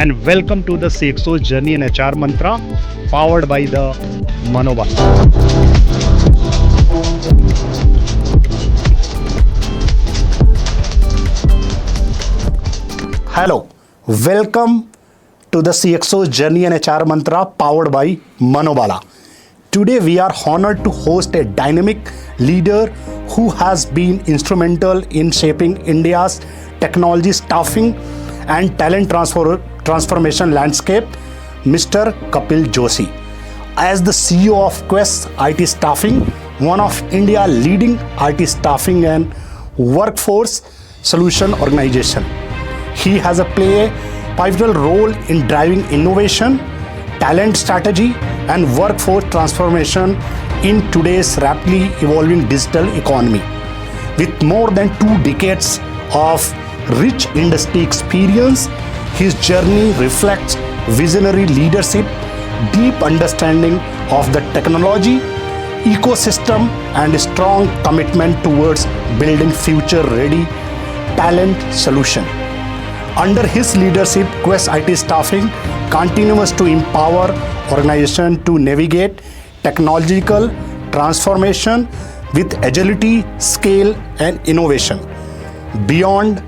and welcome to the CXO Journey in HR Mantra, powered by the Manobala. Hello, welcome to the CXO Journey in HR Mantra, powered by Manobala. Today we are honored to host a dynamic leader who has been instrumental in shaping India's technology staffing and talent transformation landscape, Mr. Kapil Joshi. As the CEO of Quest IT Staffing, one of India's leading IT staffing and workforce solution organization, he has played a pivotal role in driving innovation, talent strategy, and workforce transformation in today's rapidly evolving digital economy. With more than 2 decades of rich industry experience, his journey reflects visionary leadership, deep understanding of the technology ecosystem, and a strong commitment towards building future-ready talent solution. Under his leadership, Quest IT Staffing continues to empower organizations to navigate technological transformation with agility, scale, and innovation. Beyond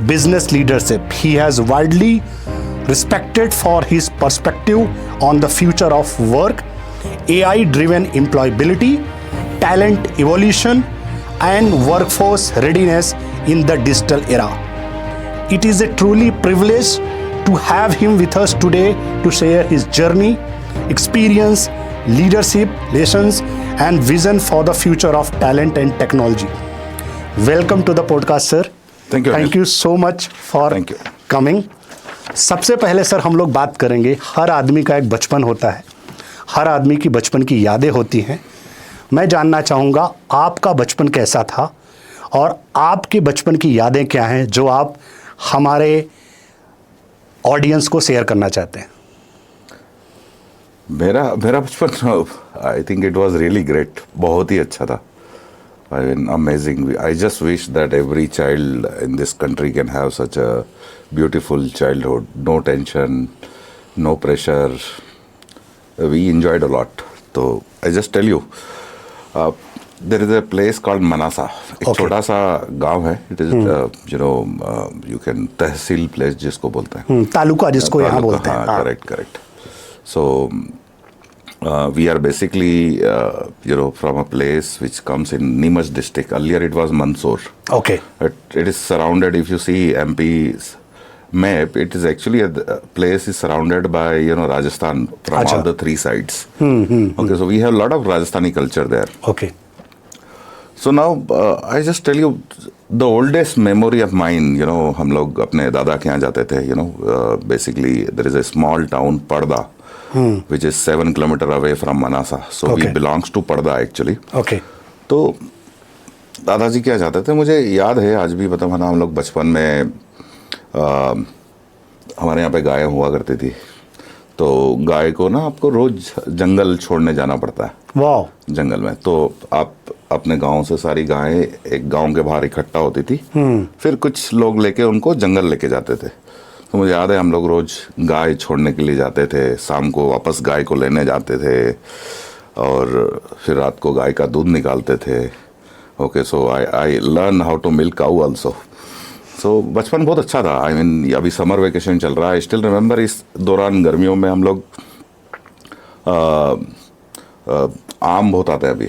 business leadership, he has widely respected for his perspective on the future of work, AI-driven employability, talent evolution, and workforce readiness in the digital era. It is a truly privilege to have him with us today to share his journey, experience, leadership, lessons, and vision for the future of talent and technology. Welcome to the podcast, sir. Thank you. Thank you so much for coming. सबसे पहले sir हम लोग बात करेंगे, हर आदमी का एक बचपन होता है, हर आदमी की बचपन की यादें होती हैं. मैं जानना चाहूँगा आपका बचपन कैसा था और आपके बचपन की यादें क्या हैं जो आप हमारे ऑडियंस को शेयर करना चाहते हैं. मेरा बचपन, I think it was really great. बहुत ही अच्छा था. I mean, amazing. I just wish that every child in this country can have such a beautiful childhood. No tension, no pressure. We enjoyed a lot. So I just tell you, there is a place called Manasa. एक छोटा सा गांव है. It is, you can tehsil place जिसको बोलते हैं. तालुका जिसको यहाँ बोलते हैं. Correct. So we are basically, from a place which comes in Neemuch district. Earlier it was Mandsaur. Okay. It is surrounded, if you see MP's map, it is actually a place is surrounded by, Rajasthan from all the 3 sides. Okay, so we have a lot of Rajasthani culture there. Okay. So now, I just tell you, the oldest memory of mine, हम लोग अपने दादा के यहाँ जाते थे, basically there is a small town, Parda. Which is 7 kilometers away from Manasa. So we belongs to Parda actually. Okay. तो दादाजी क्या चाहते थे, मुझे याद है आज भी, मतलब हम लोग बचपन में हमारे यहाँ पे गाय हुआ करती थी. तो गाय को ना आपको रोज जंगल छोड़ने जाना पड़ता है. वाह. जंगल में तो आप अपने गांव से सारी गायें एक गांव के बाहर इकट्ठा होती थी. फिर कुछ लोग लेके उनको जंगल लेके जाते थे. तो मुझे याद है हम लोग रोज गाय छोड़ने के लिए जाते थे, शाम को वापस गाय को लेने जाते थे और फिर रात को गाय का दूध निकालते थे. Okay, so I learn how to milk cow also. सो बचपन बहुत अच्छा था. आई मीन, अभी समर वेकेशन चल रहा है. स्टिल रिमेंबर, इस दौरान गर्मियों में हम लोग आम बहुत आते हैं अभी.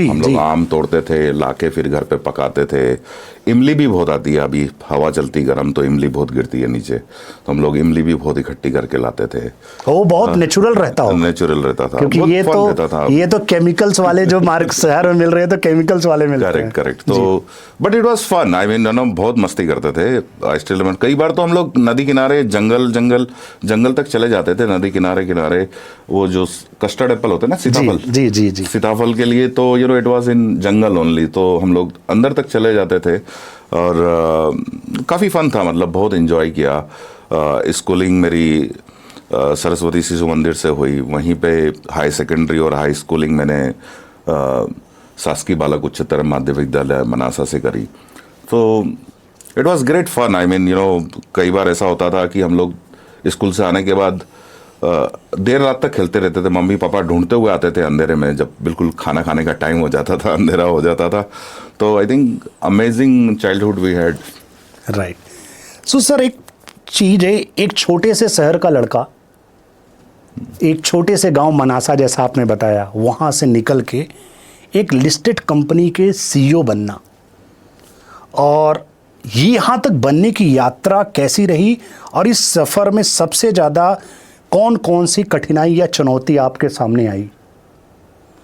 हम लोग आम तोड़ते थे, लाके फिर घर पे पकाते थे. इमली भी बहुत आती है अभी, हवा चलती गर्म तो इमली बहुत गिरती है नीचे, तो हम लोग इमली भी बहुत इकट्ठी करके लाते थे. वो बहुत नेचुरल रहता हो. नेचुरल रहता था, क्योंकि ये तो केमिकल्स वाले जो मार्क शहर में मिल रहे हैं, तो केमिकल्स वाले मिलते हैं. करेक्ट. तो but it was fun. I mean, बहुत मस्ती करते थे. आई स्टिल रिमेंबर, कई बार तो हम लोग नदी किनारे जंगल तक चले जाते थे. नदी किनारे वो जो कस्टर्ड एप्पल होते हैं ना, सीताफल. जी. सीताफल के लिए तो it was in jungle only. तो हम लोग अंदर तक चले जाते थे और काफ़ी फन था. मतलब बहुत एंजॉय किया. स्कूलिंग मेरी सरस्वती शिशु मंदिर से हुई. वहीं पे हाई सेकेंडरी और हाई स्कूलिंग मैंने शासकीय बालक उच्चतर माध्यमिक विद्यालय मनासा से करी. तो it was great fun. I mean, कई बार ऐसा होता था कि हम लोग स्कूल से आने के बाद देर रात तक खेलते रहते थे। मम्मी पापा ढूंढते हुए आते थे अंधेरे में, जब बिल्कुल खाना खाने का टाइम हो जाता था, अंधेरा हो जाता था। तो I think amazing childhood we had. Right. So sir, एक चीज़ है, एक छोटे से शहर का लड़का, एक छोटे से गांव मनासा जैसा आपने बताया, वहाँ से निकल के एक लिस्टेड कंपनी के सीईओ बनना, और ये यहाँ तक बनने की यात्रा कैसी रही, और इस सफ़र में सबसे ज़्यादा कौन कौन सी कठिनाई या चुनौती आपके सामने आई,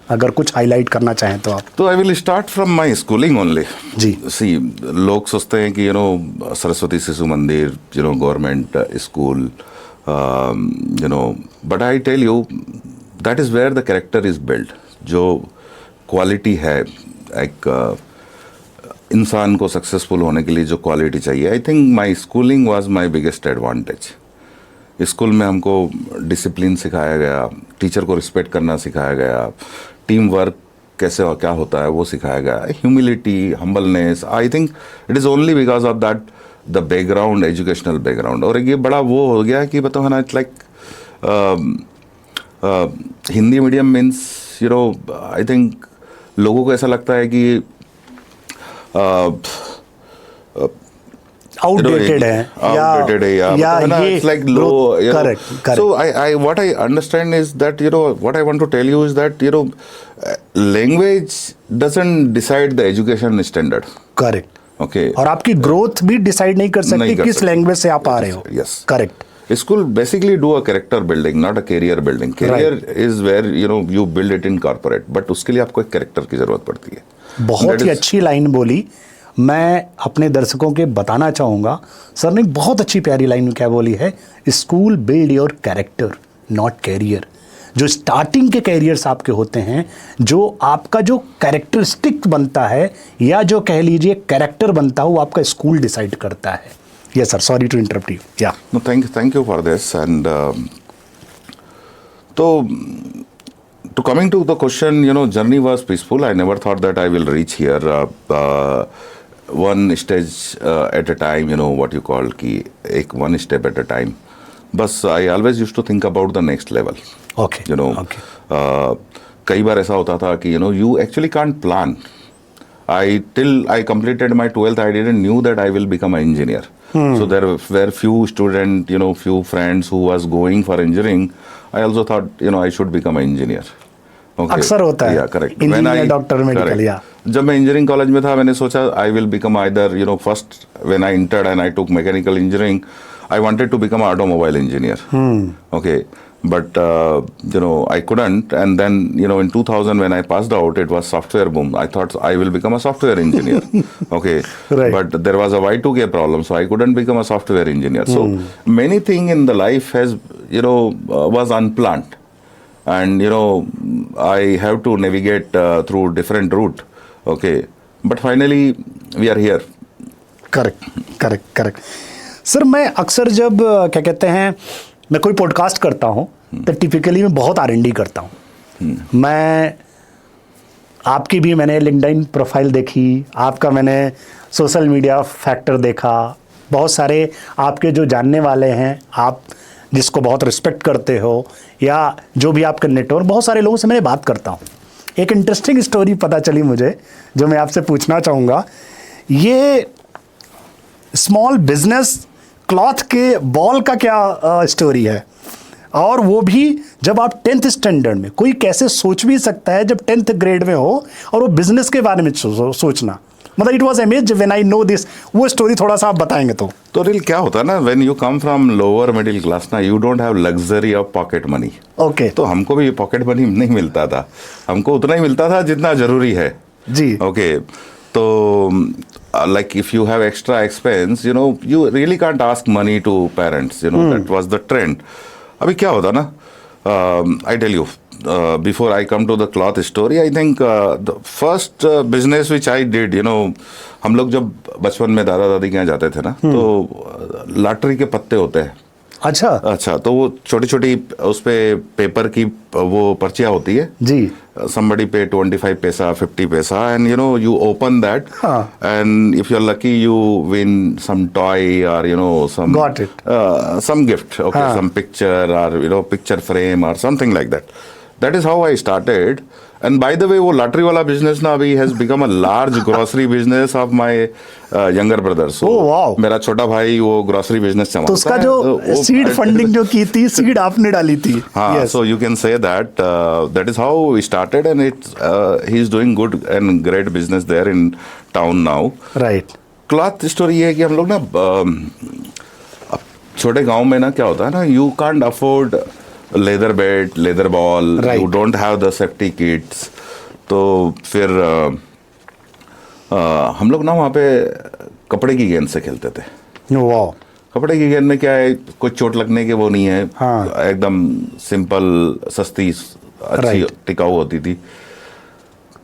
अगर कुछ हाईलाइट करना चाहें तो आप। तो I will start from my schooling only. जी। सी, लोग सोचते हैं कि Saraswati Shishu Mandir, government school, but I tell you that is where the character is build. जो क्वालिटी है एक इंसान को सक्सेसफुल होने के लिए, जो क्वालिटी चाहिए, I think my schooling was my biggest advantage. School में हमको डिसिप्लिन सिखाया गया, टीचर को रिस्पेक्ट करना सिखाया गया, टीम वर्क कैसे और क्या होता है वो सिखाया गया, humility, humbleness. I think it is only because of that the background, educational background. और ये बड़ा वो हो गया कि बताओ ना, it's like Hindi medium means I think लोगों को ऐसा लगता है कि आउटडेटेड है, outdated है, या ये it's like low, correct. So what I understand is that what I want to tell you is that language doesn't decide the education standard. Correct. Okay. और आपकी ग्रोथ भी डिसाइड नहीं कर सकती किस लैंग्वेज से आप आ रहे हो। Yes. Correct. School basically do a character building, not a career building. Career is where you build it in corporate, but उसके लिए आपको एक कैरेक्टर की जरूरत पड़ती है। बहुत ही अच्छी लाइन बोली। मैं अपने दर्शकों के बताना चाहूँगा, सर ने बहुत अच्छी प्यारी लाइन क्या बोली है, school build your character not career. जो स्टार्टिंग के कैरियर्स आपके होते हैं, जो आपका जो कैरेक्टरिस्टिक बनता है या जो कह लीजिए कैरेक्टर बनता है, वो आपका स्कूल डिसाइड करता है। Yes sir, sorry to interrupt you. या no, thank you for this. And तो to coming to the question, journey was peaceful. I never thought that I will reach here. One stage at a time, what you call ki one step at a time. But I always used to think about the next level. Okay. कई बार ऐसा होता था कि you actually can't plan. Till I completed my 12th, I didn't knew that I will become an engineer. So there were few students, few friends who was going for engineering. I also thought, I should become an engineer. Okay. अक्सर होता है। Correct. Engineer, doctor, medical. या जब मैं engineering college में था, मैंने सोचा I will become either first when I entered and I took mechanical engineering, I wanted to become automobile engineer. Okay, but I couldn't, and then in 2000 when I passed out, it was software boom. I thought I will become a software engineer. Okay. Right. But there was a Y2K problem, so I couldn't become a software engineer. So many things in the life has was unplanned, and I have to navigate through different route. Okay, but finally we are here. Correct. Sir, मैं अक्सर जब क्या कहते हैं, मैं कोई podcast करता हूँ तो टिपिकली मैं बहुत R&D करता हूँ। मैं आपकी भी मैंने लिंक्डइन प्रोफाइल देखी, आपका मैंने सोशल मीडिया फैक्टर देखा, बहुत सारे आपके जो जानने वाले हैं, आप जिसको बहुत रिस्पेक्ट करते हो, या जो भी आपका नेटवर्क, बहुत सारे लोगों से मैं बात करता हूँ। एक इंटरेस्टिंग स्टोरी पता चली मुझे, जो मैं आपसे पूछना चाहूँगा। ये स्मॉल बिजनेस क्लॉथ के बॉल का क्या स्टोरी है, और वो भी जब आप 10th स्टैंडर्ड में, कोई कैसे सोच भी सकता है जब 10th ग्रेड में हो और वो बिजनेस के बारे में सोचना, मतलब it was amaze when I know this. वो स्टोरी थोड़ा सा आप बताएंगे तो रियल क्या होता है ना, when you come from lower middle class ना, you don't have luxury of pocket money. Okay. तो हमको भी पॉकेट मनी नहीं मिलता था, हमको उतना ही मिलता था जितना जरूरी है जी। ओके। तो like if you have extra expense, you really can't ask money to parents, that was the trend. अभी क्या होता ना, I tell you, before I come to the cloth story, I think the first business which I did, हम लोग जब बचपन में दादा दादी के यहाँ जाते थे ना, तो लॉटरी के पत्ते होते हैं, अच्छा अच्छा, तो वो छोटी छोटी उस पे पेपर की वो पर्चियाँ होती है जी, somebody pay 25 paisa 50 paisa and you open that हाँ. and if you're lucky you win some toy or some Got it. some gift, okay, हाँ. some picture or picture frame or something like that. That is how I started. And by the way, वो lottery वाला business ना अभी has become a large grocery business of my younger brother. So Oh, wow. मेरा छोटा भाई वो grocery business चलाता है. तो उसका जो सीड फंडिंग जो की थी, सीड आपने डाली थी. हाँ, Yes. so you can say that that is how we started, and he's doing good and great business there in town now. Right. Cloth story ये है कि हम लोग ना अब छोटे गांव में ना क्या होता है ना, you can't afford leather bat, leather ball, Right. You don't have the safety kits. तो फिर हम लोग ना वहाँ पे कपड़े की गेंद से खेलते थे. वाह. कपड़े की गेंद में क्या है, कोई चोट लगने के वो नहीं है. हाँ. एकदम सिंपल, सस्ती, अच्छी, Right. टिकाऊ होती थी.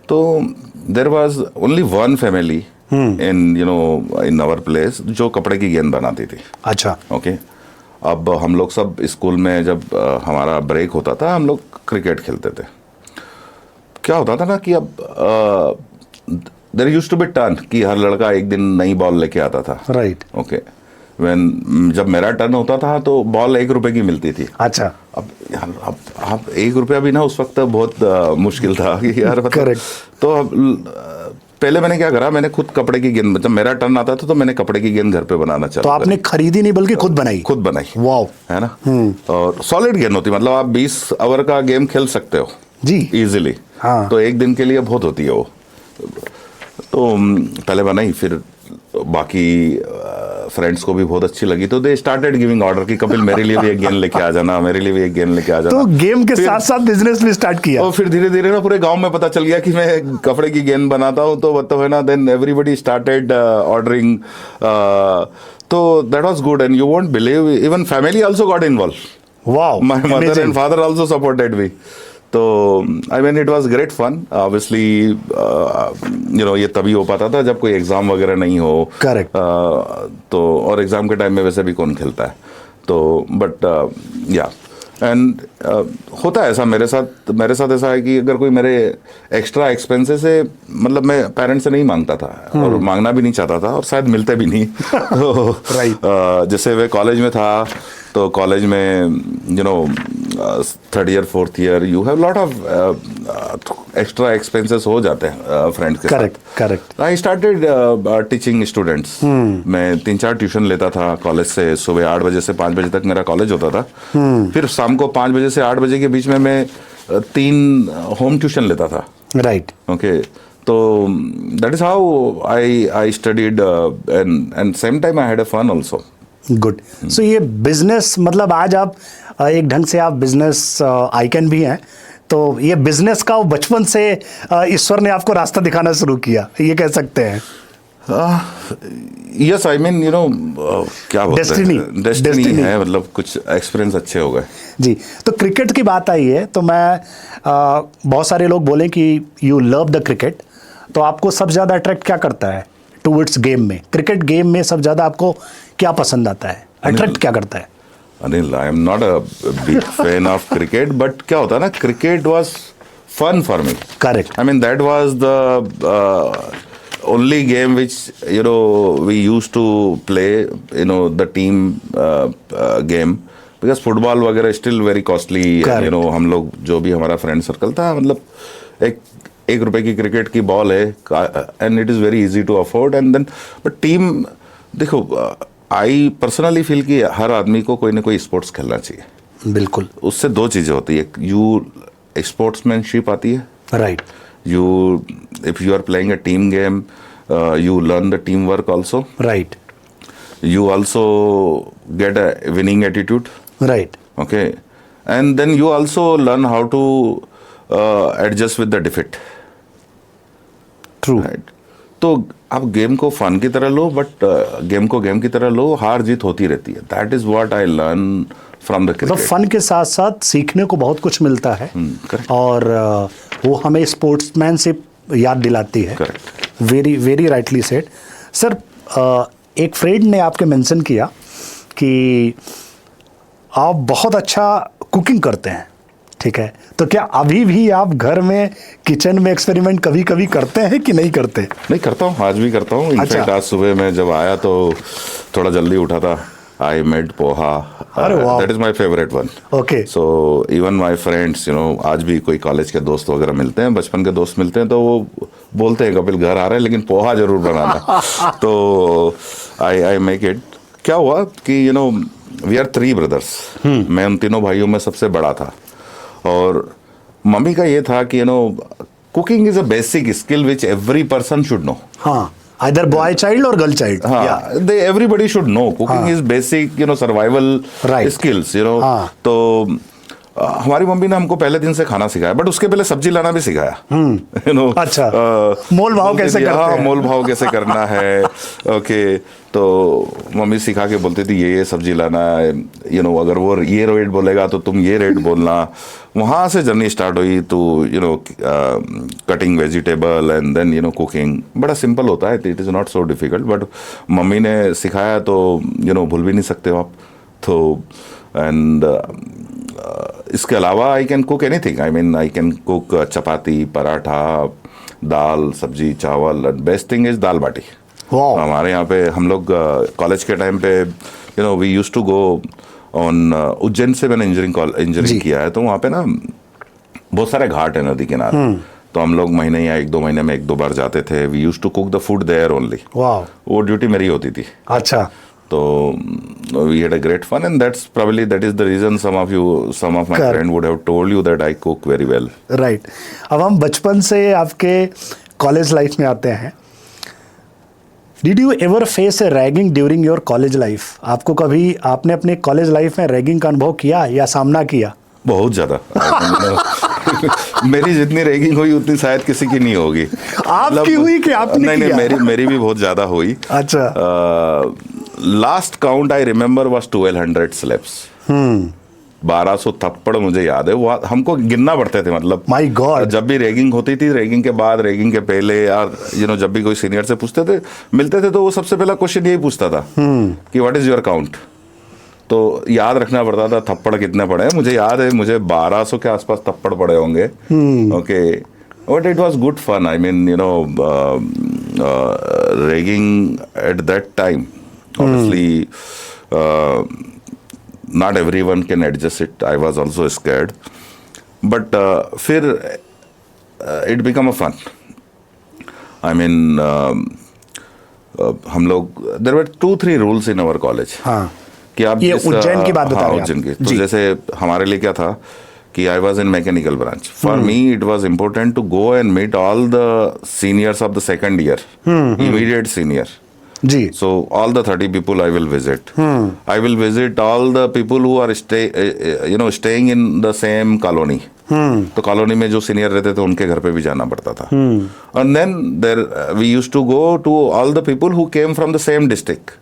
तो there was only one family in our place जो कपड़े की गेंद बनाती थी. अच्छा. ओके. अब हम लोग सब स्कूल में जब हमारा ब्रेक होता था, हम लोग क्रिकेट खेलते थे. क्या होता था ना कि अब there used to be turn कि हर लड़का एक दिन नई बॉल लेके आता था. राइट. ओके. जब मेरा टर्न होता था तो बॉल 1 रुपए की मिलती थी. अच्छा. अब 1 रुपया भी ना उस वक्त बहुत मुश्किल था कि यार मतलब. Correct. तो पहले मैंने क्या करा, मैंने खुद कपड़े की गेंद, जब मेरा टर्न आता था तो मैंने कपड़े की गेंद घर पे बनाना तो चालू आपने खरीदी नहीं बल्कि खुद बनाई. खुद बनाई. वाह. है ना. और सॉलिड गेंद होती, मतलब आप 20 ओवर का गेम खेल सकते हो जी. इजीली. हाँ. तो एक दिन के लिए बहुत होती है वो. तो पहले बनाई, फिर बाकी फ्रेंड्स को भी बहुत अच्छी लगी, तो दे स्टार्टेड गिविंग ऑर्डर कि कपिल मेरे लिए भी एक गेंद लेके आ जाना, मेरे लिए भी एक गेंद लेके आ जाना. तो गेम के साथ साथ बिजनेस भी स्टार्ट किया. और फिर धीरे धीरे ना पूरे गांव में पता चल गया कि मैं कपड़े की गेंद बनाता हूँ. तो मतलब है ना, देन एवरीबडी स्टार्टेड ऑर्डरिंग. तो that was good and you won't believe, even family also got involve. वाह. My mother and father also supported me. तो I mean it was great fun. Obviously, ये तभी हो पाता था जब कोई एग्जाम वगैरह नहीं हो. Correct. तो और एग्जाम के टाइम में वैसे भी कौन खेलता है. तो बट या एंड होता है ऐसा. मेरे साथ ऐसा है कि अगर कोई मेरे एक्स्ट्रा एक्सपेंसेस है, मतलब मैं पेरेंट्स से नहीं मांगता था और मांगना भी नहीं चाहता था और शायद मिलते भी नहीं. तो जैसे वे कॉलेज में था, तो कॉलेज में third year fourth year you have lot of extra expenses हो जाते हैं फ्रेंड्स के साथ. Correct. I started teaching students. मैं 3-4 ट्यूशन लेता था कॉलेज से. सुबह 8 बजे से 5 बजे तक मेरा कॉलेज होता था. फिर शाम को 5 बजे से 8 बजे के बीच में मैं 3 होम ट्यूशन लेता था. राइट. ओके. तो that is how I studied and same time I had a fun also. Good. So ये बिजनेस, मतलब आज आप एक ढंग से आप बिजनेस आइकन भी हैं. तो ये बिजनेस का बचपन से ईश्वर ने आपको रास्ता दिखाना शुरू किया, ये कह सकते हैं. यस, आई मीन क्या बोलते हैं, डेस्टिनी है. मतलब कुछ एक्सपीरियंस अच्छे हो गए. जी. तो क्रिकेट की बात आई है तो मैं बहुत सारे लोग बोले कि यू लव द क्रिकेट. तो आपको सबसे ज़्यादा अट्रैक्ट क्या करता है टूवर्ड्स गेम में? क्रिकेट गेम में सबसे ज़्यादा आपको क्या पसंद आता है, अट्रैक्ट क्या करता है? Anil, I am not a big fan of cricket, but क्या होता है ना, cricket was fun for me. Correct. I mean that was the only game which we used to play, the team game, because football वगैरह still very costly. हम लोग जो भी हमारा फ्रेंड सर्कल था, मतलब 1 रुपए की क्रिकेट की बॉल है and it is very easy to afford. And then but team, देखो, आई पर्सनली फील कि हर आदमी को कोई ना कोई स्पोर्ट्स खेलना चाहिए. बिल्कुल. उससे 2 चीज़ें होती है. यू स्पोर्ट्समैनशिप आती है. Right. If you are playing a team game, you learn the teamwork also. Right. You also get a winning attitude. Right. Okay. And then you also learn how to adjust with the defeat. True. Right. तो आप game को fun की तरह लो, but game को game की तरह लो. हार जीत होती रहती है. That is what I learn from the cricket. तो फन के साथ साथ सीखने को बहुत कुछ मिलता है. और वो हमें स्पोर्ट्समैनशिप याद दिलाती है. Correct. Very very rightly said. Sir, एक फ्रेंड ने आपके मेंशन किया कि आप बहुत अच्छा कुकिंग करते हैं, ठीक है, तो क्या अभी भी आप घर में किचन में एक्सपेरिमेंट कभी कभी करते हैं कि नहीं करते? नहीं, करता हूँ, आज भी करता हूँ। अच्छा। इनफैक्ट आज सुबह मैं जब आया तो थोड़ा जल्दी उठा था। आई मेड पोहा, अरे वाह। That is my favourite one. Okay. So even my friends, आज भी कोई कॉलेज के दोस्त वगैरह मिलते हैं, बचपन के दोस्त मिलते हैं, तो वो बोलते हैं कपिल घर आ रहे हैं लेकिन पोहा जरूर बनाना। तो आई मेक इट। क्या हुआ कि वी आर 3 ब्रदर्स। मैं उन तीनों भाइयों में सबसे बड़ा था, और मम्मी का ये था कि cooking is a basic skill which every person should know. हाँ, आइदर बॉय चाइल्ड और गर्ल चाइल्ड। हाँ, they everybody should know cooking is basic survival Right. Skills हाँ. तो हमारी मम्मी ने हमको पहले दिन से खाना सिखाया, बट उसके पहले सब्जी लाना भी सिखाया। अच्छा, मोल भाव कैसे करते हाँ, हैं? मोल भाव कैसे करना है। ओके, तो मम्मी सिखा के बोलती थी ये सब्जी लाना है, अगर वो ये रेट बोलेगा तो तुम ये रेट बोलना। वहाँ से जर्नी स्टार्ट हुई तो cutting vegetable and then cooking. बड़ा सिंपल होता है, it is not so difficult, but mummy ने सिखाया तो भूल भी नहीं सकते हो आप। तो एंड इसके अलावा I can cook anything. I can cook chapati, paratha, dal, sabzi, chawal. Best thing is dal bati. Wow. हमारे यहाँ पे हम लोग कॉलेज के टाइम पे we used to go on Ujjain से। मैंने इंजीनियरिंग किया है, तो वहाँ पे ना बहुत सारे घाट है नदी किनारे। तो हम लोग महीने या 1-2 महीने में 1-2 बार जाते थे। We used to cook the food there only. वाह। वो ड्यूटी मेरी होती थी। अच्छा। तो we had a great fun, and that is the reason some of my Correct. friend would have told you that I cook very well. Right. अब हम बचपन से आपके कॉलेज लाइफ में आते हैं। Did you ever face A ragging during your college life? आपको कभी आपने अपने कॉलेज लाइफ में रैगिंग का अनुभव किया या सामना किया? बहुत ज्यादा। मेरी जितनी रैगिंग हुई उतनी शायद किसी की नहीं होगी। आपकी हुई कि आपने नहीं, किया? मेरी भी बहुत ज्यादा हुई। अच्छा। Last count I remember was 1200 slaps. 1200 थप्पड़ मुझे याद है। वो हमको गिनना पड़ते थे, मतलब माय गॉड। जब भी रैगिंग होती थी, रैगिंग के बाद, रैगिंग के पहले, और जब भी कोई सीनियर से पूछते थे, मिलते थे, तो वो सबसे पहला क्वेश्चन यही पूछता था कि व्हाट इज योर काउंट। तो याद रखना पड़ता था थप्पड़ कितने पड़े हैं। मुझे याद है मुझे 1200 के आसपास थप्पड़ पड़े होंगे। Okay, but it was good fun. I mean ragging at that time, obviously not everyone can adjust it. I was also scared, but फिर it became a fun. I mean हम लोग there were 2-3 rules in our college. हाँ, कि आप ये उज्जैन की बात बता रहे हैं उज्जैन की। आप। तो जी। जैसे हमारे लिए क्या था कि I was in mechanical branch. For me, it was important to go and meet all the seniors of the second year, immediate senior. जी। So all the 30 people I will visit. I will visit all the people who are staying in the same colony. तो colony में जो senior रहते थे उनके घर पे भी जाना पड़ता था। And then we used to go to all the people who came from the same district.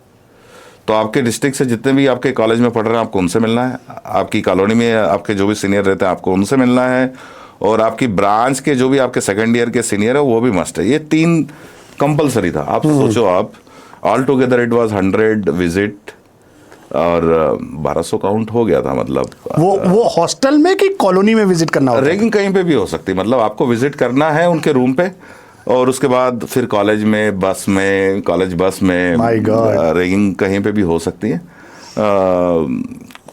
तो आपके डिस्ट्रिक्ट से जितने भी आपके कॉलेज में पढ़ रहे हैं आपको उनसे मिलना है। आपकी कॉलोनी में आपके जो भी सीनियर रहते हैं आपको उनसे मिलना है, और आपकी ब्रांच के जो भी आपके सेकेंड ईयर के सीनियर है वो भी मस्ट है। ये 3 कंपलसरी था। आप सोचो, आप all together it was 100 visit, और 1200 काउंट हो गया था। मतलब वो हॉस्टल में कि कॉलोनी में विजिट करना होता है? रैगिंग कहीं पे भी हो सकती है, मतलब आपको विजिट करना है उनके रूम पे, और उसके बाद फिर कॉलेज में कॉलेज बस में My God. रैगिंग कहीं पे भी हो सकती है।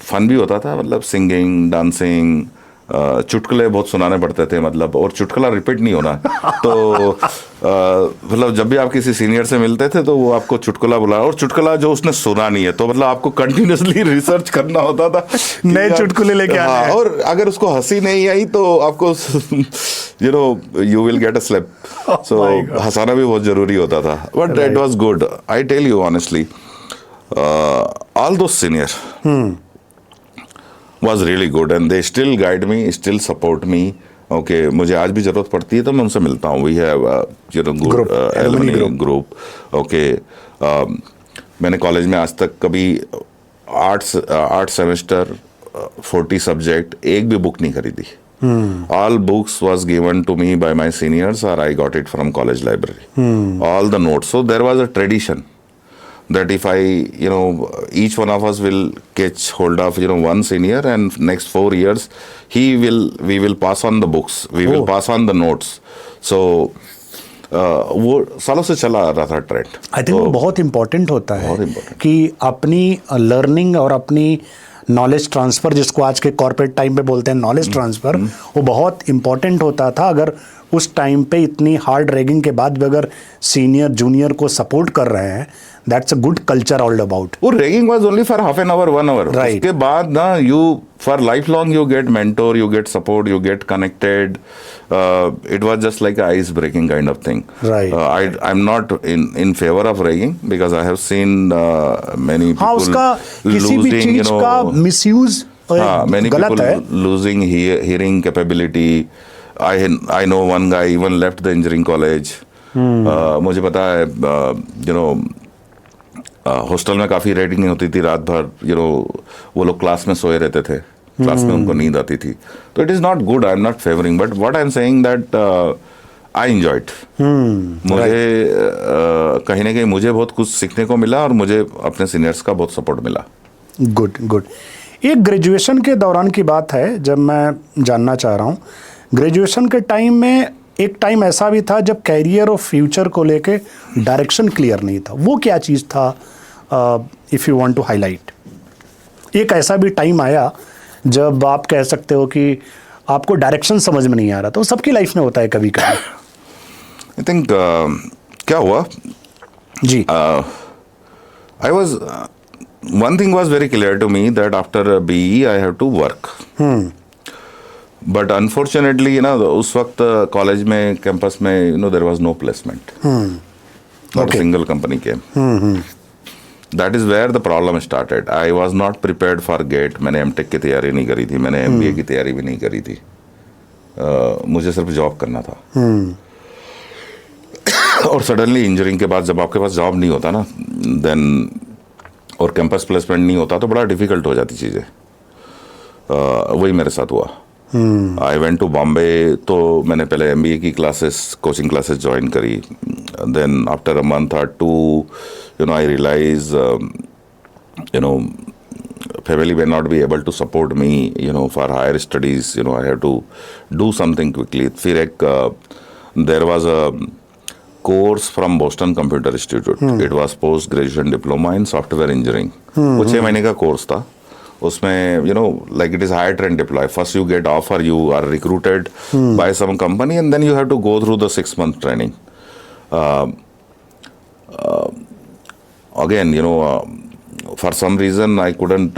फन भी होता था, मतलब सिंगिंग, डांसिंग, चुटकुले बहुत सुनाने पड़ते थे, मतलब, और चुटकुला रिपीट नहीं होना। तो मतलब जब भी आप किसी सीनियर से मिलते थे तो वो आपको चुटकुला बुला, और चुटकुला जो उसने सुना नहीं है, तो मतलब आपको कंटिन्यूसली रिसर्च करना होता था, नए चुटकुले लेके आने हैं। और अगर उसको हंसी नहीं आई तो आपको you will get a slap. So हंसाना भी बहुत जरूरी होता था, but it was good. I tell you honestly, all those senior was really good, and they still guide me, still support me. Okay, मुझे आज भी जरूरत पड़ती है तो मैं उनसे मिलता हूँ। We have good alumni group. Okay, मैंने कॉलेज में आज तक कभी 8 सेमेस्टर 40 सब्जेक्ट एक भी बुक नहीं खरीदी। All books was given to me by my seniors, or I got it from college library. All the notes. So there was a tradition. that if I, each one of us will catch hold of, one senior, and next 4 years, we will pass on the books, we will pass on the notes. So, वो सालों से चला आ रहा था trend. I think वो बहुत important होता है, बहुत important। कि अपनी लर्निंग और अपनी नॉलेज ट्रांसफ़र, जिसको आज के कॉर्पोरेट टाइम पे बोलते हैं नॉलेज ट्रांसफ़र, वो बहुत इंपॉर्टेंट होता था। अगर उस टाइम पे इतनी हार्ड रैगिंग के बाद भी अगर सीनियर जूनियर को सपोर्ट कर रहे हैं, that's a good culture all about. वो ragging was only for half an hour, 1 hour। Right। उसके बाद ना you for life long you get mentor, you get support, you get connected. It was just like ice breaking kind of thing. Right। I am not in favour of ragging because I have seen many हाँ, उसका किसी भी चीज का misuse many गलत people है। losing hearing capability. I know one guy even left the engineering college. मुझे पता है, हॉस्टल में काफ़ी रेटिंग होती थी, रात भर वो लोग क्लास में सोए रहते थे, क्लास में उनको नींद आती थी। तो it is not good, I am not favouring, but what I am saying that I enjoyed. मुझे कहीं ना कहीं मुझे बहुत कुछ सीखने को मिला और मुझे अपने सीनियर्स का बहुत सपोर्ट मिला। Good good. एक ग्रेजुएशन के दौरान की बात है, जब मैं जानना चाह रहा हूँ, ग्रेजुएशन के टाइम में एक टाइम ऐसा भी था जब कैरियर और फ्यूचर को लेके डायरेक्शन क्लियर नहीं था, वो क्या चीज़ था, if you want to highlight? एक ऐसा भी टाइम आया जब आप कह सकते हो कि आपको डायरेक्शन समझ में नहीं आ रहा, तो सबकी लाइफ में होता है कभी कभी। आई थिंक क्या हुआ जी, I was one thing was very clear to me that after BE I have to work. But unfortunately, उस वक्त कॉलेज में कैंपस में there was no placement. Not a single company came. That is where the problem started. I was not prepared for GATE. मैंने M.Tech की तैयारी नहीं करी थी, मैंने MBA की तैयारी भी नहीं करी थी। मुझे सिर्फ जॉब करना था। और सडनली इंजीनियरिंग के बाद जब आपके पास जॉब नहीं होता ना, देन और कैंपस प्लेसमेंट नहीं होता तो बड़ा डिफिकल्ट हो जाती चीज़ें। वही मेरे साथ हुआ। आई वेंट टू बॉम्बे, तो मैंने पहले MBA की क्लासेस, कोचिंग क्लासेस ज्वाइन करी। देन आफ्टर अ मंथ और to, I realize, family may not be able to support me, for higher studies. I have to do something quickly. फिर एक there was a course from Boston Computer Institute. It was post graduation diploma in software engineering. वो 6 महीने का course था। उसमें like it is hire train deploy. First you get offer, you are recruited by some company, and then you have to go through the 6-month training. Again, for some reason I couldn't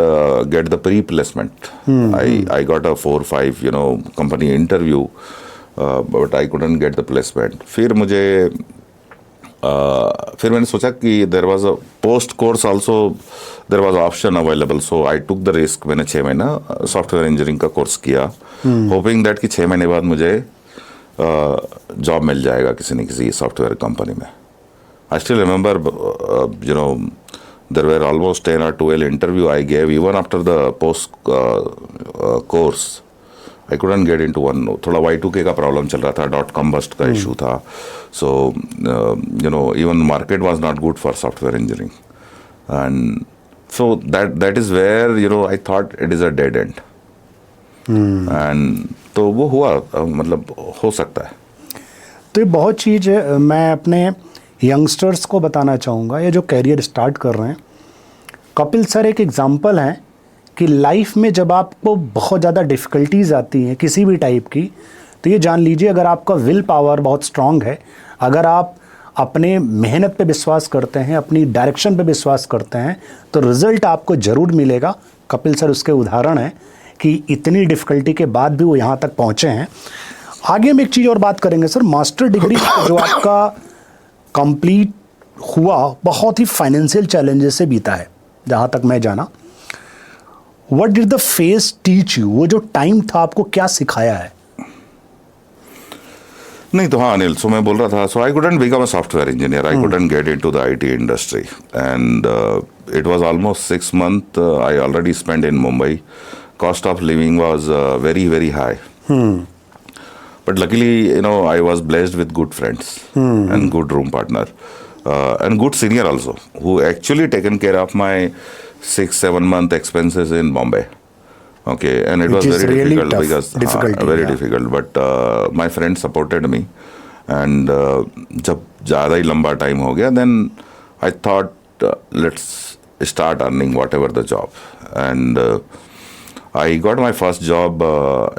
get the pre-placement. I got a 4 or 5 company interview, but I couldn't get the placement. फिर मैंने सोचा कि there was a post course also, there was option available, so I took the risk. मैंने 6 महीना software engineering का course किया, hoping that कि 6 महीने बाद मुझे जॉब मिल जाएगा किसी न किसी सॉफ्टवेयर कंपनी में। I still remember, there were almost 10 or 12 interview I gave even after the post course. I couldn't get into one. थोड़ा Y2K का प्रॉब्लम चल रहा था, .com bust का इशू था, so even market was not good for software engineering, and so that is where I thought it is a dead end. And तो वो हुआ, मतलब हो सकता है। तो ये बहुत चीज़ मैं अपने यंगस्टर्स को बताना चाहूँगा, ये जो कैरियर स्टार्ट कर रहे हैं। कपिल सर एक एग्जांपल हैं कि लाइफ में जब आपको बहुत ज़्यादा डिफ़िकल्टीज आती हैं किसी भी टाइप की, तो ये जान लीजिए, अगर आपका विल पावर बहुत स्ट्रांग है, अगर आप अपने मेहनत पे विश्वास करते हैं, अपनी डायरेक्शन पे विश्वास करते हैं, तो रिज़ल्ट आपको ज़रूर मिलेगा। कपिल सर उसके उदाहरण हैं कि इतनी डिफ़िकल्टी के बाद भी वो यहाँ तक पहुँचे हैं। आगे हम एक चीज़ और बात करेंगे सर, मास्टर डिग्री जो आपका कंप्लीट हुआ बहुत ही फाइनेंशियल चैलेंजेस से बीता है, जहाँ तक मैं जाना। What did the face teach you? वो जो टाइम था आपको क्या सिखाया है? नहीं तो हाँ अनिल, सो मैं बोल रहा था, so I couldn't become a software engineer, I couldn't get into the IT industry, and it was almost 6 months I already spend in Mumbai. Cost of living was very, very high. But luckily, I was blessed with good friends and good room partner. and good senior also, who actually taken care of my 6-7 month expenses in Bombay. Okay, and it Which was is very really difficult tough, because difficulty, very yeah. difficult. But my friend supported me, and जब ज़्यादा ही लंबा time हो गया, then I thought let's start earning whatever the job, and I got my first job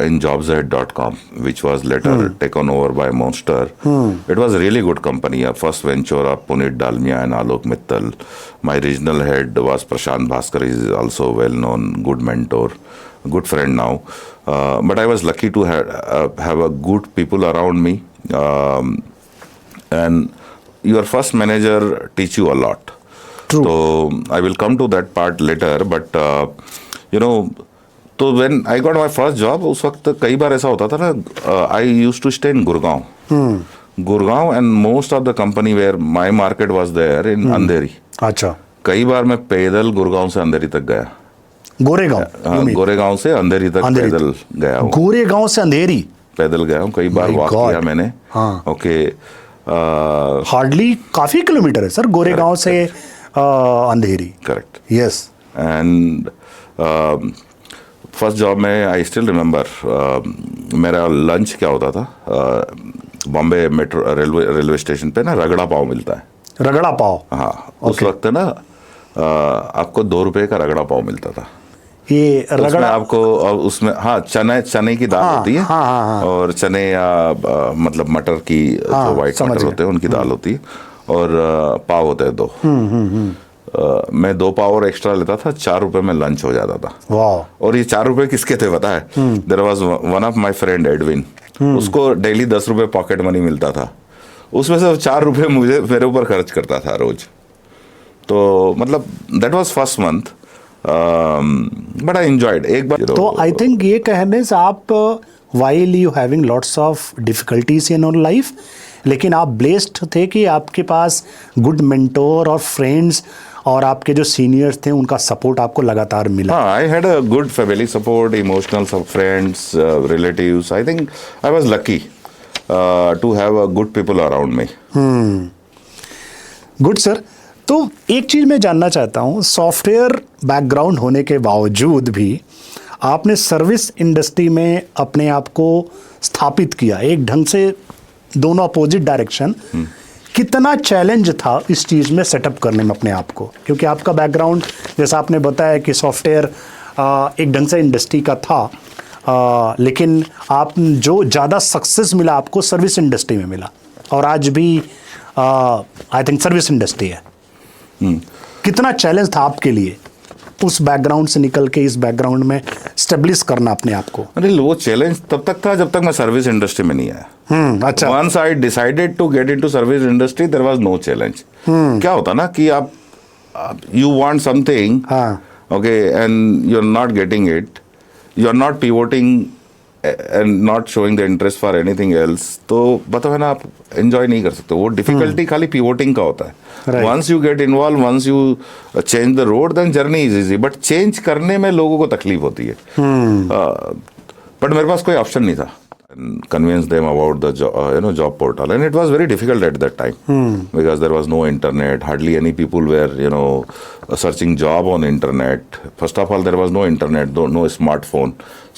in jobshead.com, which was later taken over by Monster. It was a really good company. Our first venture of Puneet Dalmia and Alok Mittal. My regional head was Prashant Bhaskar. He is also well-known, good mentor, good friend now. But I was lucky to have a good people around me. And your first manager teach you a lot. True. So I will come to that part later. But, तो when I got my first job, उस वक्त कई बार ऐसा होता था ना, I used to stay in Gurgaon and most of the company where my market was there in Andheri. अच्छा. कई बार मैं पैदल गुड़गांव से अंधेरी तक गया. गोरेगांव से अंधेरी तक पैदल गया हूँ. गोरेगांव से अंधेरी पैदल गया हूँ, कई बार वॉक किया मैंने. ओके, हार्डली काफी किलोमीटर है सर गोरेगांव से Andheri. Correct. Yes. And first job में आई स्टिल रिमेंबर, मेरा लंच क्या होता था, बॉम्बे मेट्रो रेलवे स्टेशन पे ना रगड़ा पाव मिलता है. रगड़ा पाव. हाँ, उस वक्त ना आपको 2 रुपए का रगड़ा पाव मिलता था. ये रगड़ा आपको, उसमें हाँ चने की दाल होती है. हाँ. और चने या मतलब मटर की, जो वाइट मटर होते हैं उनकी दाल होती है, और पाव होते हैं 2. मैं 2 पाव और एक्स्ट्रा लेता था, 4 रुपए में लंच हो जाता था. वाह. और ये 4 रुपए किसके थे पता है? There was one of my friend Edwin. उसको डेली 10 रुपए पॉकेट मनी मिलता था, उसमें से 4 रुपए मुझे मेरे ऊपर खर्च करता था रोज. तो मतलब that was first month, but I enjoyed. एक बार तो आई थिंक ये कहने से आप while you having lots of difficulties in your life, लेकिन आप ब्लेस्ड थे कि आपके पास गुड मेंटोर और फ्रेंड्स और आपके जो सीनियर्स थे उनका सपोर्ट आपको लगातार मिला. हाँ, I had a good family support, emotional friends, relatives. I think I was lucky to have a good people around me. Good sir. तो एक चीज़ मैं जानना चाहता हूँ, सॉफ्टवेयर बैकग्राउंड होने के बावजूद भी आपने सर्विस इंडस्ट्री में अपने आप को स्थापित किया, एक ढंग से दोनों अपोजिट डायरेक्शन. कितना चैलेंज था इस चीज़ में सेटअप करने में अपने आप को, क्योंकि आपका बैकग्राउंड जैसा आपने बताया कि सॉफ्टवेयर एक ढंग से इंडस्ट्री का था, लेकिन आप जो ज़्यादा सक्सेस मिला आपको सर्विस इंडस्ट्री में मिला, और आज भी आई थिंक सर्विस इंडस्ट्री है. कितना चैलेंज था आपके लिए उस बैकग्राउंड से निकल के इस बैकग्राउंड में स्टेब्लिश करना अपने आप को? अरे वो चैलेंज तब तक था जब तक मैं सर्विस इंडस्ट्री में नहीं आया. अच्छा. Once I decided to get into service industry, there was no challenge. क्या होता ना कि आप you want something, okay, and you are not getting it, you are not pivoting and not showing the interest for anything else, तो मतलब है ना, आप एंजॉय नहीं कर सकते. वो डिफिकल्टी खाली पिवोटिंग का होता है. Once you get involve, once you change the road, then journey is easy. But change करने में लोगों को तकलीफ होती है. बट मेरे पास कोई ऑप्शन नहीं था. Convince them about the job portal, and it was very difficult at that time because there was no internet. Hardly any people were searching job on internet. First of all, there was no internet, no smartphone,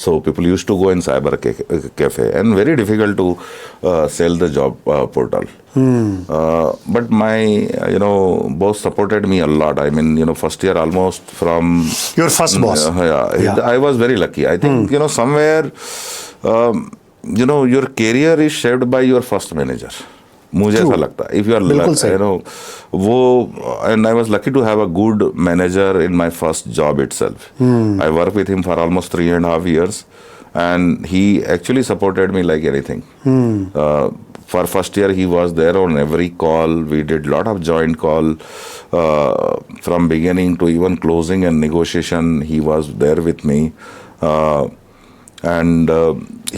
so people used to go in cyber cafe, and very difficult to sell the job portal. But my boss supported me a lot. I mean, first year almost from your first boss. Yeah. I was very lucky. I think somewhere. Your career is shaped by your first manager. मुझे ऐसा लगता है. If you are वो, and I was lucky to have a good manager in my first job itself. I worked with him for almost 3.5 years, and he actually supported me like anything. For first year, he was there on every call. We did lot of joint call from beginning to even closing and negotiation. He was there with me. And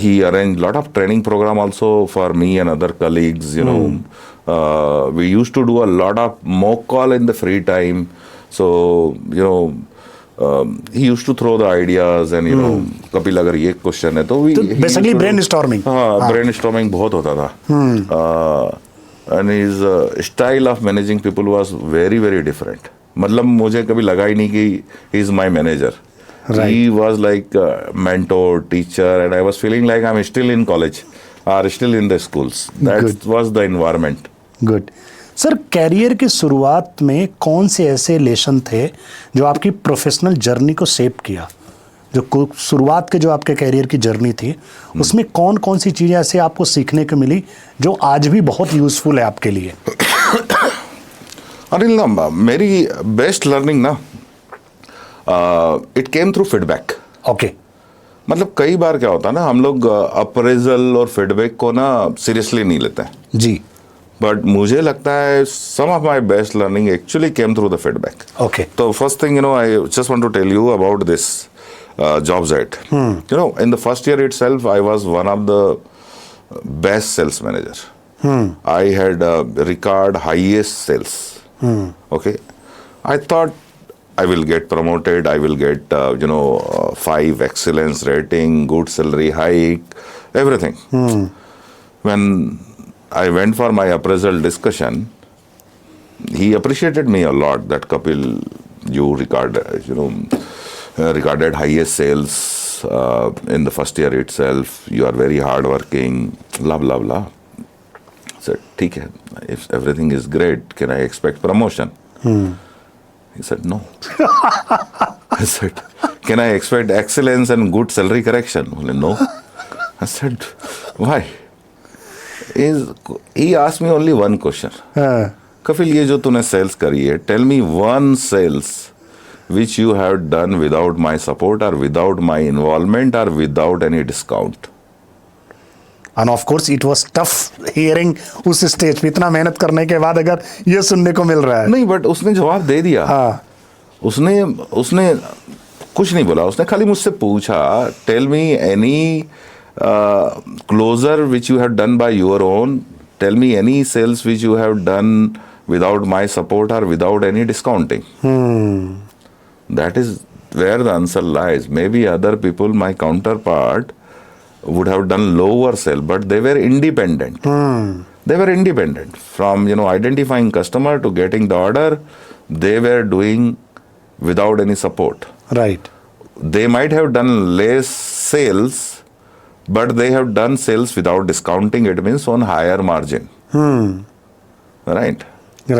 he arranged a lot of training program also for me and other colleagues. We used to do a lot of mock call in the free time. So he used to throw the ideas and Kapil अगर ये question है तो basically brainstorming. हाँ, brainstorming बहुत होता था. and his style of managing people was very very different. मतलब मुझे कभी लगा ही नहीं कि he is my manager. Right. He was like a mentor, teacher, and I was feeling like I'm still in college or still in the schools. That Good. was the environment. Good sir, career की शुरुआत में कौन से ऐसे lesson थे जो आपकी professional journey को शेप किया? जो शुरुआत के जो आपके कैरियर की जर्नी थी उसमें कौन कौन सी चीज़ें ऐसे आपको सीखने को मिली जो आज भी बहुत यूजफुल है आपके लिए? अनिल ना, मेरी बेस्ट लर्निंग ना it came through feedback. Okay. मतलब कई बार क्या होता है ना, हम लोग अप्रेजल और फीडबैक को ना सीरियसली नहीं लेते हैं. जी. बट मुझे लगता है some of my best learning actually came through the feedback. Okay. तो first thing, I just want to tell you about this JobsAid. In the first year itself, I was one of the best sales manager. I had record highest sales. Okay. I thought I will get promoted. I will get 5 excellence rating, good salary hike, everything. When I went for my appraisal discussion, he appreciated me a lot. That Kapil, you recorded highest sales in the first year itself. You are very hardworking. Blah blah blah. I said, "ठीक है. If everything is great, can I expect promotion?" He said, "No." I said, "Can I expect excellence and good salary correction?" Well, no. I said, "Why?" He asked me only one question. Kapil, ये जो तूने sales करी है, tell me one sales which you have done without my support or without my involvement or without any discount. And of course it was tough hearing उस stage पे इतना मेहनत करने के बाद अगर ये सुनने को मिल रहा है. नहीं, बट उसने जवाब दे दिया. हाँ. उसने कुछ नहीं बोला. उसने खाली मुझसे पूछा, tell me any closure which you have done by your own, tell me any sales which you have done without my support और without any discounting. That is where the answer lies. Maybe other people, my counterpart, would have done lower sale, but they were independent. They were independent from identifying customer to getting the order. They were doing without any support. Right. They might have done less sales, but they have done sales without discounting. It means on higher margin. Right.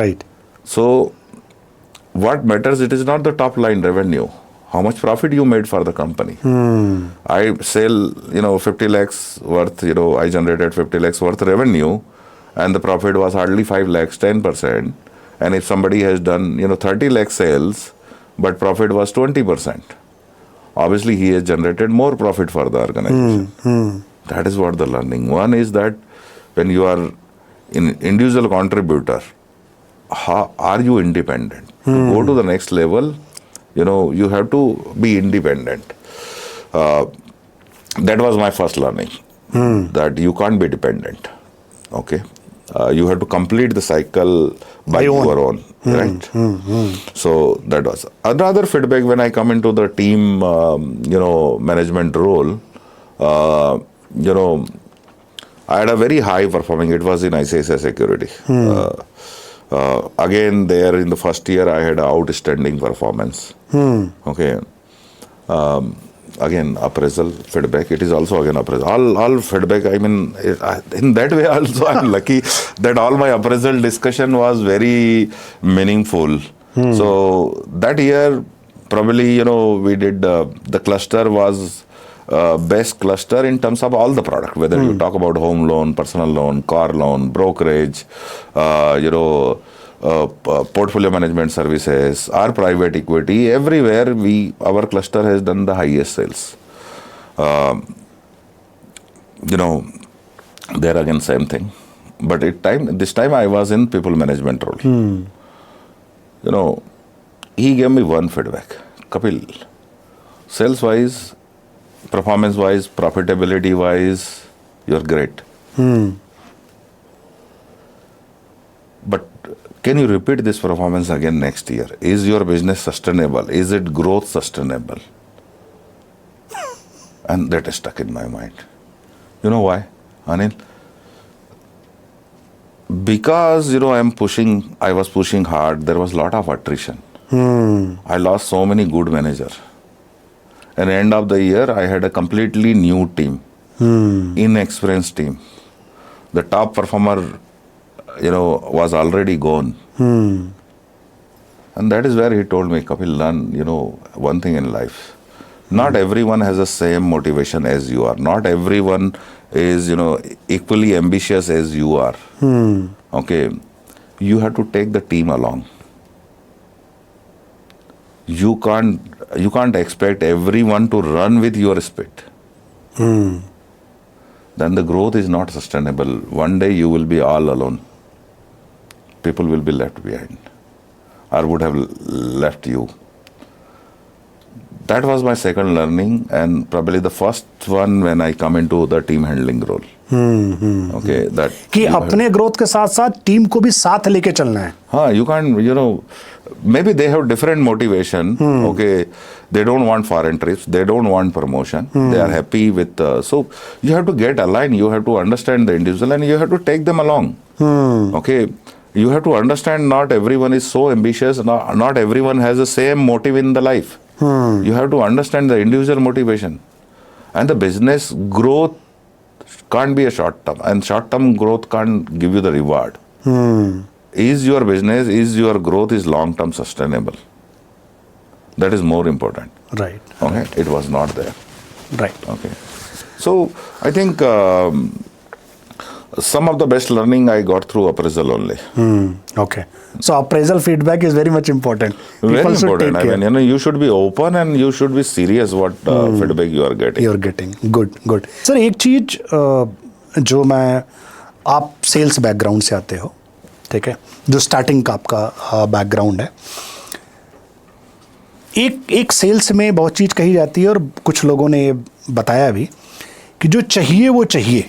Right. So what matters, it is not the top line revenue, how much profit you made for the company. I sell 50 lakhs worth, I generated 50 lakhs worth revenue and the profit was hardly 5 lakhs, 10%. And if somebody has done 30 lakh sales but profit was 20%, obviously he has generated more profit for the organization. That is what the learning. One is that when you are an individual contributor, how are you independent? To go to the next level, you have to be independent. That was my first learning, that you can't be dependent. Okay. You have to complete the cycle by your own. Right. So that was another feedback. When I come into the team management role, I had a very high performing, it was in ICICI Security. Again, there in the first year, I had outstanding performance. Okay. Again, appraisal, feedback. It is also again appraisal. All feedback. I mean, in that way also, I'm lucky that all my appraisal discussion was very meaningful. So that year, probably we did the cluster was best cluster in terms of all the product, whether you talk about home loan, personal loan, car loan, brokerage, portfolio management services, or private equity. Everywhere our cluster has done the highest sales. There again same thing, but this time I was in people management role. He gave me one feedback, Kapil, sales wise, performance wise, profitability wise, you're great. But can you repeat this performance again next year? Is your business sustainable? Is it growth sustainable? And that is stuck in my mind. You know why, Anil? Because I was pushing hard. There was a lot of attrition. I lost so many good managers. At the end of the year, I had a completely new team, inexperienced team. The top performer, was already gone. And that is where he told me, Kapil, learn, one thing in life. Not everyone has the same motivation as you are. Not everyone is, equally ambitious as you are. Okay. You have to take the team along. You can't expect everyone to run with your speed. Then the growth is not sustainable. One day you will be all alone. People will be left behind or would have left you. That was my second learning, and probably the first one when I come into the team handling role. Okay, that कि अपने growth के साथ साथ team को भी साथ लेके चलना है. हाँ, you can't, maybe they have different motivation. Okay, they don't want foreign trips, they don't want promotion, they are happy with, so you have to get aligned, you have to understand the individual and you have to take them along. Okay, you have to understand not everyone is so ambitious, not everyone has the same motive in the life. You have to understand the individual motivation. And the business growth can't be a short term, and short term growth can't give you the reward. Is your business, is your growth is long term sustainable? That is more important. Right. Okay, it was not there. Right. Okay, so I think some of the best learning I got through appraisal only. Okay. So appraisal feedback is very much important. Very People should important. take care. You should be open and you should be serious what feedback you are getting. You're getting. Good. Sir एक चीज जो मैं, आप sales background से आते हो, ठीक है, जो स्टार्टिंग का आपका बैकग्राउंड है, एक सेल्स में बहुत चीज कही जाती है और कुछ लोगों ने बताया भी कि जो चाहिए वो चाहिए,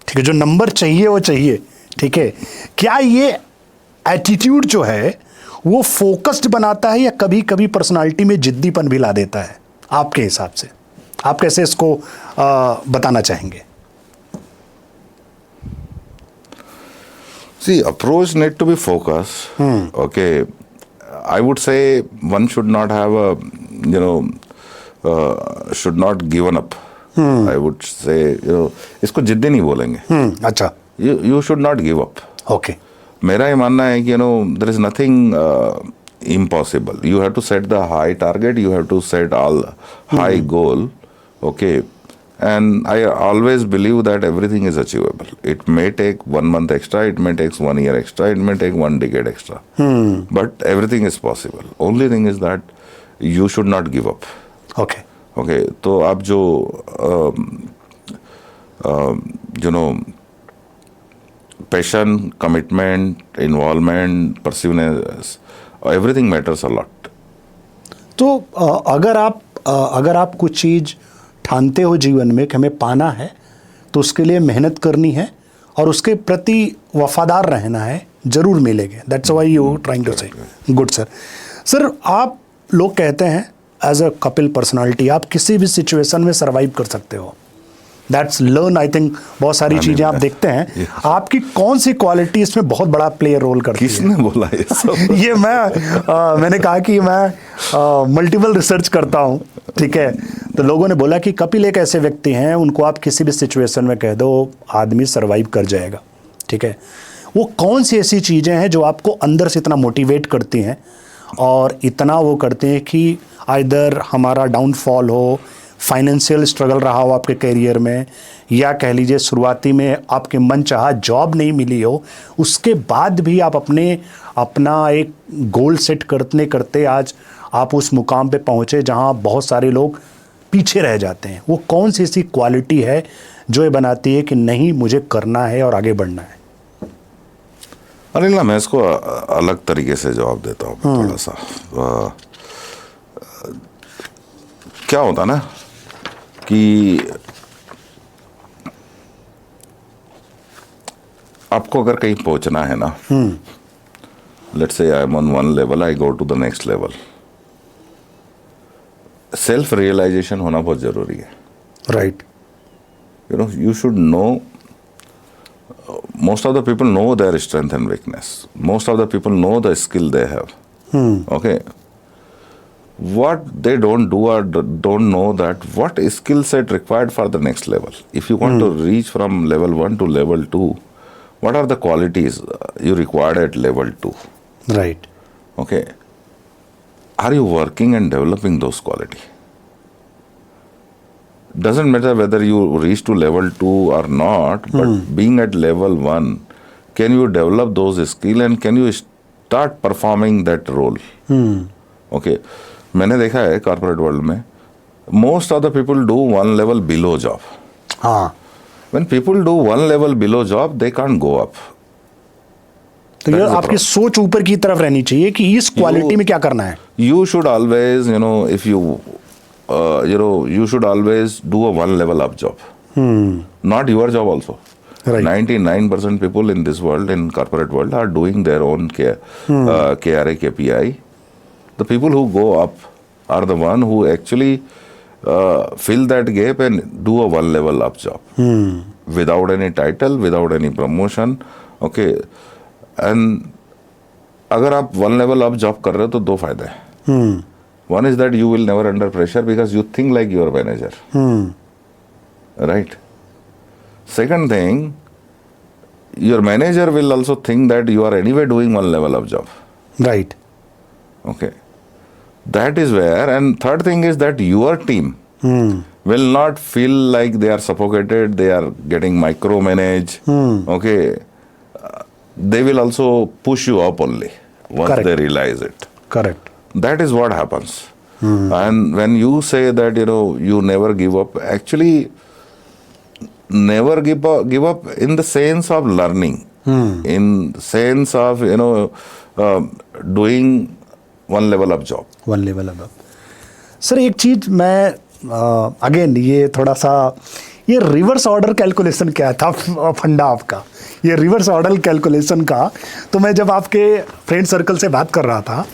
ठीक है, जो नंबर चाहिए वो चाहिए, ठीक है. क्या ये एटीट्यूड जो है वो फोकस्ड बनाता है या कभी कभी पर्सनालिटी में जिद्दीपन भी ला देता है आपके हिसाब से? आप कैसे इसको बताना चाहेंगे? See, approach need to be focused. Okay, I would say one should not have should not given up. I would say, इसको जिद्दी नहीं बोलेंगे. अच्छा. You should not give up. Okay. मेरा ये मानना है कि there is nothing impossible. You have to set the high target. You have to set all high goal. Okay. And I always believe that everything is achievable. It may take 1 month extra, it may take 1 year extra, it may take 1 decade extra. But everything is possible. Only thing is that you should not give up. Okay. Okay. तो आप जो passion, commitment, involvement, perseverance, everything matters a lot. तो अगर आप कुछ चीज़ ठानते हो जीवन में कि हमें पाना है तो उसके लिए मेहनत करनी है और उसके प्रति वफादार रहना है, जरूर मिलेंगे. That's why you trying to say. Good sir. Sir, आप लोग कहते हैं एज अ कपिल पर्सनालिटी आप किसी भी सिचुएशन में सर्वाइव कर सकते हो. दैट्स लर्न, आई थिंक बहुत सारी चीज़ें आप देखते हैं. आपकी कौन सी क्वालिटी इसमें बहुत बड़ा प्ले रोल करती है? किसने बोला ये सब? ये मैंने कहा कि मैं मल्टीपल रिसर्च करता हूँ, ठीक है. तो लोगों ने बोला कि कपिल एक ऐसे व्यक्ति हैं, उनको आप किसी भी सिचुएशन में कह दो आदमी सर्वाइव कर जाएगा, ठीक है. वो कौन सी ऐसी चीज़ें हैं जो आपको अंदर से इतना मोटिवेट करती हैं और इतना वो करते हैं कि आइदर हमारा डाउनफॉल हो, फाइनेंशियल स्ट्रगल रहा हो आपके करियर में, या कह लीजिए शुरुआती में आपके मन चाहा जॉब नहीं मिली हो, उसके बाद भी आप अपना एक गोल सेट करते करते आज आप उस मुकाम पे पहुँचे जहाँ बहुत सारे लोग पीछे रह जाते हैं. वो कौन सी ऐसी क्वालिटी है जो ये बनाती है कि नहीं, मुझे करना है और आगे बढ़ना है? अनिल, मैं इसको अलग तरीके से जवाब देता हूँ थोड़ा सा. क्या होता ना कि आपको अगर कहीं पहुंचना है ना, let's say I am on one level, I go to the next level. Self realization होना बहुत जरूरी है. Right. You should know most of the people know their strength and weakness. Most of the people know the skill they have. Okay. What they don't do or don't know that what skill set required for the next level. If you want to reach from level 1 to level 2, what are the qualities you require at level 2? Right. Okay. Are you working and developing those qualities? Doesn't matter whether you reach to level 2 or not, but being at level 1, can you develop those skills and can you start performing that role? Okay. मैंने देखा है corporate world में most of the people do one level below job. हाँ. When people do one level below job, they can't go up. तो ये आपकी सोच ऊपर की तरफ रहनी चाहिए कि इस क्वालिटी में क्या करना है. You should always, if you should always do a one level up job. Not your job also. Right. 99% people in this world, in corporate world, are doing their own KRA, KPI. The people who go up are the one who actually fill that gap and do a one level up job. Without any title, without any promotion. Okay. And अगर आप one level up job कर रहे हो तो दो फायदे हैं. One is that you will never under pressure because you think like your manager. Right. Second thing, your manager will also think that you are anyway doing one level of job. Right. Okay. That is where, and third thing is that your team will not feel like they are suffocated, they are getting micromanaged. Okay. They will also push you up only once Correct. they realize it. Correct. That is what happens. And when you say that, you never give up, actually, never give up in the sense of learning, in sense of, doing one level up job. One level अब. Sir एक चीज मैं again ये थोड़ा सा ये reverse order calculation क्या था फंडा आपका, ये रिवर्स ऑर्डर कैलकुलेशन का. तो मैं जब आपके फ्रेंड सर्कल से बात कर रहा था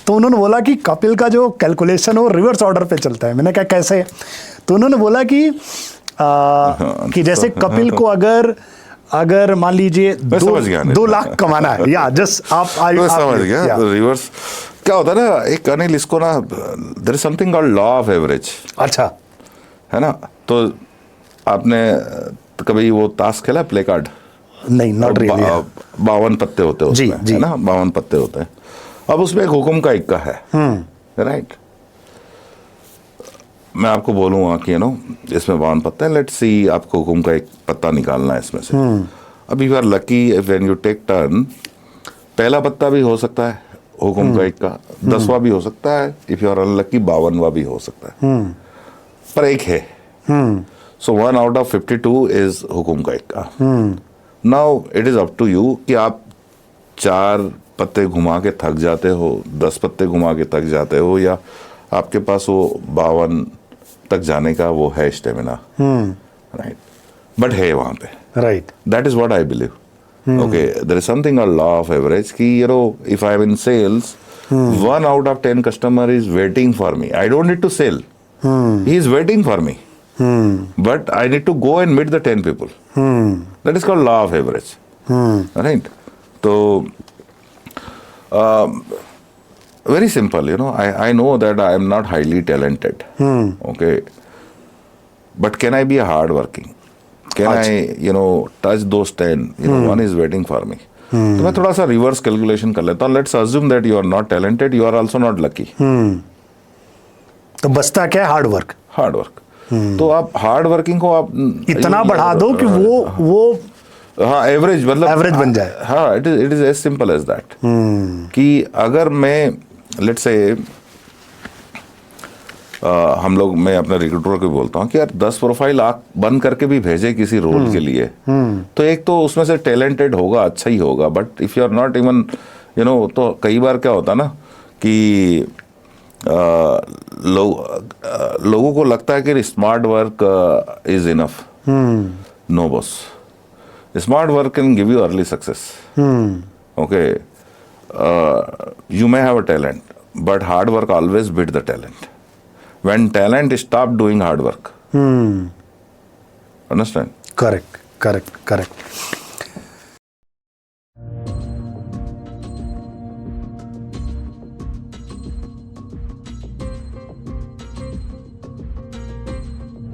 तो उन्होंने बोला कि कपिल का जो कैलकुलेशन है वो रिवर्स ऑर्डर पे चलता है. मैंने कहा कैसे? तो उन्होंने बोला कि जैसे कपिल को अगर मान लीजिए 2 लाख कमाना है या जस्ट आप समझ गया. रिवर्स क्या होता है ना, एक अनिल इसको ना there is something called law of average. अच्छा. है ना. तो आपने कभी वो ताश खेला, प्ले कार्ड? नहीं, नॉट रियली. 52 पत्ते होते हैं उसमें, है ना. 52 पत्ते होते हैं. अब उसमें एक हुक्म का इक्का है. राइट. मैं आपको बोलूंगा कि इसमें 52 पत्ते हैं. लेट्स सी आपको हुक्म का एक पत्ता निकालना है इसमें से. अब you are lucky when you take turn. पहला पत्ता भी हो सकता है हुक्म का इक्का, 10वां भी हो सकता है. इफ यू आर अनलकी 52वां भी हो सकता है. पर एक है. सो 1 out of 52 इज हुक्म का इक्का. Now it is up to you कि आप 4 पत्ते घुमा के थक जाते हो, 10 पत्ते घुमा के थक जाते हो, या आपके पास वो 52 तक जाने का वो है स्टेमिना. राइट. बट है वहां पे. Right. That is what I believe. Okay, there is something called law of average कि if I am in sales, 1 out of 10 customer is waiting for me. I don't need to sell. He is waiting for me. But I need to go and meet the 10 people. That is called law of average. Right? So very simple, I know that I am not highly talented. Okay. But can I be a hard working? Can I, touch those 10? One is waiting for me. तो मैं थोड़ा सा reverse calculation कर लेता हूँ. Let's assume that you are not talented, you are also not lucky. तो बचता क्या है? Hard work. Hard work. तो आप हार्ड वर्किंग को आप इतना बढ़ा दो कि वो हाँ एवरेज, मतलब एवरेज बन जाए. हाँ, it is as simple as that. कि अगर मैं लेट्स से हम लोग, मैं अपने रिक्रूटर को बोलता हूँ कि यार 10 प्रोफाइल आप बंद करके भी भेजे किसी रोल के लिए, तो एक तो उसमें से टैलेंटेड होगा, अच्छा ही होगा. But if you are not even तो कई बार क्या होता है ना कि लोगों को लगता है कि smart work is enough. No boss, smart work can give you early success. Okay. You may have a talent, but hard work always beat the talent. When talent stop doing hard work. Understand? Correct.